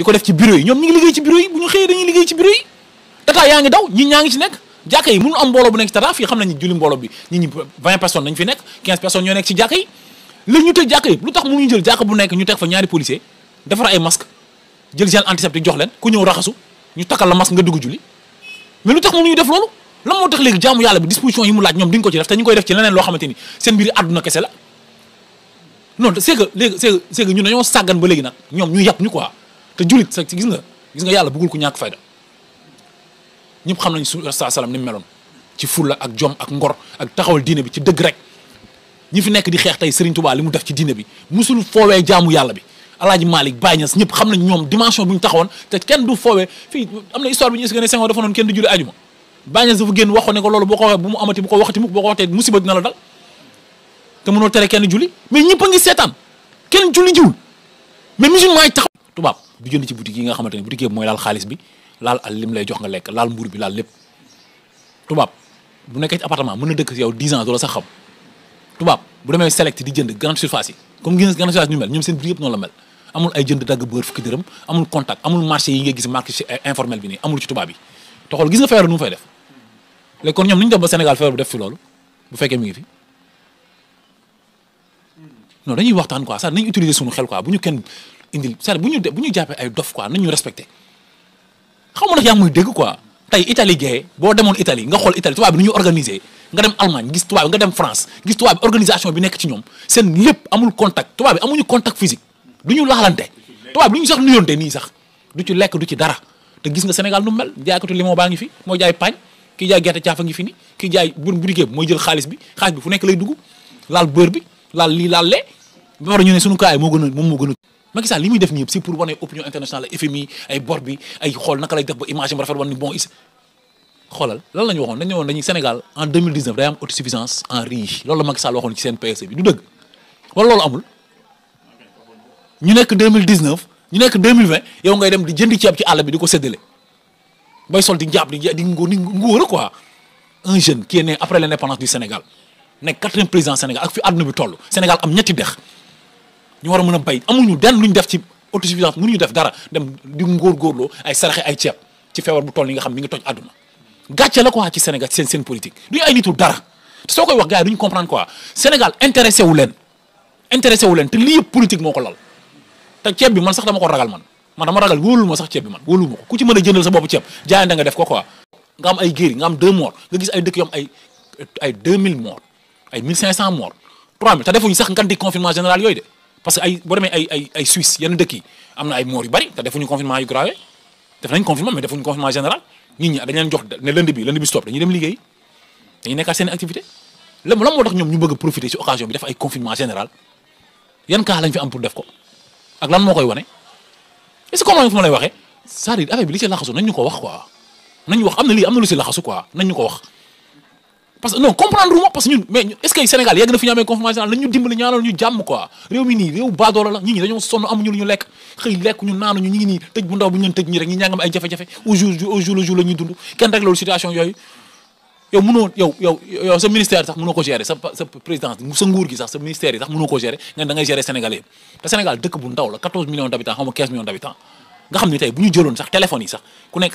di ko def ci bureau yi ñoom ñi ngi liggéey ci bureau yi bu ñu xëyee dañuy liggéey ci bureau yi tata yaa ngi daw ñi ñaa ngi ci nekk jàkka yi mënul am mbooloo bu nekk ci tata fii xam nañu julli mbooloo bi ñi 20 personnes nañ fi nekk 15 personnes ñoo nekk ci jàkka yi léegi ñu tëj jàkka yi lu tax mënuñu jël jàkka bu nekk ñu teg fa ñaari policier defar ay masque jël gel antiseptique jox leen ku ñëw raxasu ñu takkal la masque nga dugg julli mais lu tax mënuñu def loolu lan moo tax léegi jaamu yàlla bi disposition yi mu laaj ñoom duñ ko ci def te ñu koy def ci leneen loo xamante ni seen mbiri àdduna kese la non c'est que léegi c'est que ñun dañoo sàggan ba léegi nag ñoom ñu yàpp ñu quoi te jullit sa gis nga yàlla bëggul ku ñàkk fayda ñëpp xam nañ su salaam ni mu meloon ci fulla ak jom ak ngor ak taxawal diine bi ci dëgg rek ñi fi nekk di xeex tey Serigne Touba li mu def ci diine bi musul foowee jaamu yàlla bi Alaaji Malick Baye Niass ñëpp xam nañ ñoom dimension bu ñu taxawoon te kenn du foowee fii am na histoire bi ñu gis ne Senghor dafa noonu kenn du julli ajuma Baye Niass dafa génn waxoon ne ko loolu boo ko waxee bu mu amati bu ko waxati mukk boo ko waxtee musiba dina la dal te mënoo tere kenn julli mais ñëpp a ngi seetaan kenn julli jiwul mais musulman yi taxaw tubaab du jënd ci boutique yi nga xamante ne boutique yi mooy laal xaalis bi laal al lim lay jox nga lekk laal mbuur bi laal lépp tubaab bu nekkee ci appartement mën na dëkk yow 10 ans doo la sax xam tubaab bu demee select di jënd grande surface yi comme grande surface ñu mel ñoom seen prix yëpp noonu la mel amul ay jënd dagg beurre fukki dërëm amul contact amul marché yi nga gis marché informel bi nii amul ci tubaab yi te xool gis nga feebar nu mu fay def léegi kon ñoom ni ñu def ba Sénégal feebar bu def fi loolu bu fekkee mi ngi fi non dañuy waxtaan quoi ça nañu utiliser suñu xel quoi bu ñu kenn indil c'est-à-dire bu ñu jàppee ay dof quoi nañ ñu respecté xam nga nag yaa ngi muy dégg quoi tey Italie gée boo demoon Italie nga xool Italie tubaab bi nu ñuy organiser nga dem Allemagne gis tubaab bi nga dem France gis tubaab bi organisation bi nekk ci ñoom seen lépp amul contact tubaab bi amuñu contact physique du ñu laalante tubaab bi du ñu sax nuyonte nii sax du ci lekk du ci dara te gis nga Sénégal nu mel jaaykatu limon baa ngi fi mooy jaay paañ kii jaay gerte caafa ngi fi ni kii jaay boutique bi mooy jël xaalis bi fu nekk lay dugg laal beurre bi laal lii laal lee ba war ñu ne suñu kaay moo gën a moom moo gën a Macky Sall li muy def nii yëpp c'est pour wane opinion internationale FMI ay bor bi ay xool naka lay def ba image am rafet wan ni bon xoolal lan la ñu waxoon dañu ne woon dañuy Sénégal en 2019 day am autosuffisance en riz loolu la Macky Sall waxoon ci seen PSE bi du dëgg wala loolu amul ñu nekk 2019 ñu nekk 2020 yow ngay dem di jëndi ceeb ci àll bi di ko séddale bay sol di jàpp di ngóor quoi un jeune qui est né après l'indépendance du Sénégal nekk 4e président Sénégal ak fi àdduna bi toll Sénégal am ñetti dex ñu war a mën a bay amuñu den lu ñu def ci autosuffisance mënuñu def dara dem di ngóorgóorloo ay saraxe ay ceeb ci feebar bu toll ni nga xam mi ngi toj àdduna gàcce la quoi ci Sénégal seen politique duñu ay nitu dara te soo koy wax gars yi duñu comprendre quoi Sénégal intéressé wu leen te lii yëpp politique moo ko lal te ceeb bi man sax dama ko ragal man dama ragal wóolu ma sax ceeb bi man wóolu ma ko ku ci mën a jëndal sa bopp ceeb jaayante nga def ko quoi nga am ay géeri nga am 2 morts nga gis ay dëkk yoo am ay 2000 morts ay 1500 morts 3000 te defuñu sax ngan di confinement général yooyu de parce que ay boo demee ay Suisse yenn dëkk yi am na ay morts yu bari te defuñu confinement yu grave def nañ confinement mais defuñu confinement général nit ñi dañ leen jox ne lundi bi stop dañuy dem liggéey dañuy nekkaat seen activité lan moo tax ñoom ñu bëgg a profiter ci occasion bi def ay confinement général yan cas lañ fi am pour def ko ak lan moo koy wane est-ce que comment fu ma lay waxee c'est-à-dire affaire bi li ci laxasu nañ ñu ko wax quoi nañ ñu wax am na lii am na lu ci laxasu quoi nañ ñu ko wax parce que non comprendre uma parce que ñun mais est-ce que Sénégal yegg na fi ñu amee confinement général nañ ñu dimbali ñaanal ñu jàmm quoi réew mi nii réew baadoola la ñi dañoo sonn amuñu lu ñu lekk xëy lekk ñu naanuñu ñi ngi nii tëj bu ndaw bu ñu leen tëj ñi rek ñi ñangam ay jafe-jafe au jour le jour la ñuy dund kenn rek loolu situation yooyu yow mënoo yow sa ministère sax mënoo ko gérer sa présidence sa nguur gi sax sa ministère yi sax mënoo ko gérer nga da ngay gérer Sénégalais te Sénégal dëkk bu ndaw la 14 millions d'habitants xaw ma 15 millions d'habitants nga xam ne tey bu ñu jëloon sax téléphone yi sax ku nekk